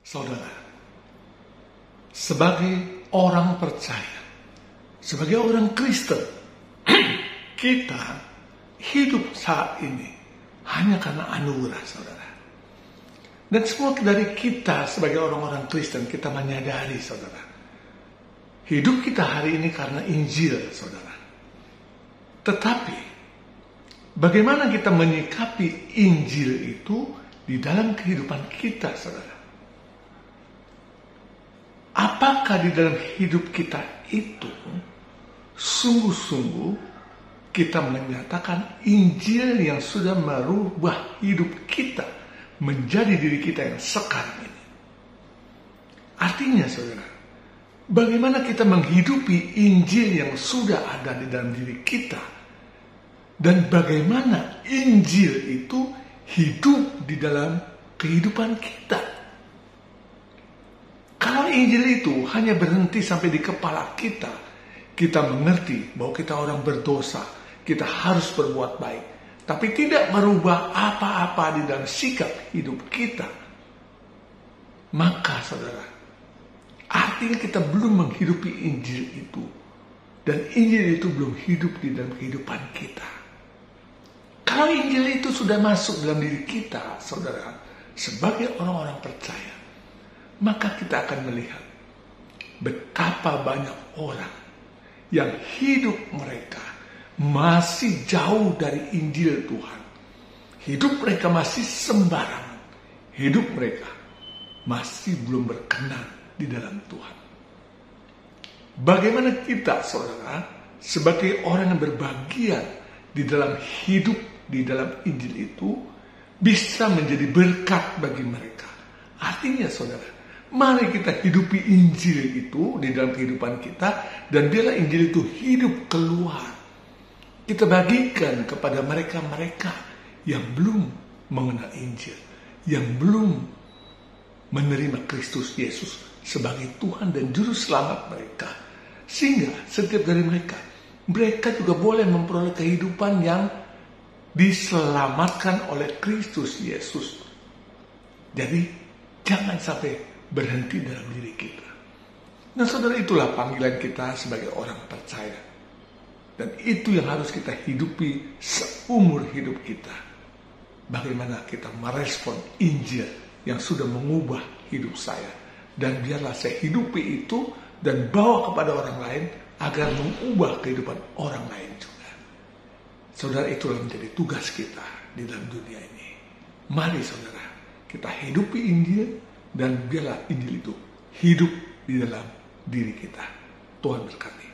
Saudara, sebagai orang percaya, sebagai orang Kristen, kita hidup saat ini hanya karena anugerah, saudara. Dan semua dari kita sebagai orang-orang Kristen, kita menyadari, saudara, hidup kita hari ini karena Injil, saudara. Tetapi, bagaimana kita menyikapi Injil itu di dalam kehidupan kita, saudara? Apakah di dalam hidup kita itu sungguh-sungguh kita menyatakan Injil yang sudah merubah hidup kita menjadi diri kita yang sekarang ini? Artinya, saudara, bagaimana kita menghidupi Injil yang sudah ada di dalam diri kita, dan bagaimana Injil itu hidup di dalam kehidupan kita. Kalau Injil itu hanya berhenti sampai di kepala kita, kita mengerti bahwa kita orang berdosa, kita harus berbuat baik, tapi tidak merubah apa-apa di dalam sikap hidup kita, maka saudara, artinya kita belum menghidupi Injil itu, dan Injil itu belum hidup di dalam kehidupan kita. Kalau Injil itu sudah masuk dalam diri kita, saudara, sebagai orang-orang percaya, maka kita akan melihat betapa banyak orang yang hidup mereka masih jauh dari Injil Tuhan. Hidup mereka masih sembarangan. Hidup mereka masih belum berkenan di dalam Tuhan. Bagaimana kita, saudara, sebagai orang yang berbagian di dalam hidup di dalam Injil itu bisa menjadi berkat bagi mereka? Artinya, saudara, mari kita hidupi Injil itu di dalam kehidupan kita, dan biarlah Injil itu hidup keluar. Kita bagikan kepada mereka-mereka yang belum mengenal Injil, yang belum menerima Kristus Yesus sebagai Tuhan dan Juru Selamat mereka. Sehingga setiap dari mereka juga boleh memperoleh kehidupan yang diselamatkan oleh Kristus Yesus. Jadi jangan sampai berhenti dalam diri kita. Nah, saudara, itulah panggilan kita sebagai orang percaya. Dan itu yang harus kita hidupi seumur hidup kita. Bagaimana kita merespon Injil yang sudah mengubah hidup saya. Dan biarlah saya hidupi itu dan bawa kepada orang lain agar mengubah kehidupan orang lain juga. Saudara, itulah menjadi tugas kita di dalam dunia ini. Mari, saudara, kita hidupi Injil, dan biarlah Injil itu hidup di dalam diri kita. Tuhan berkati.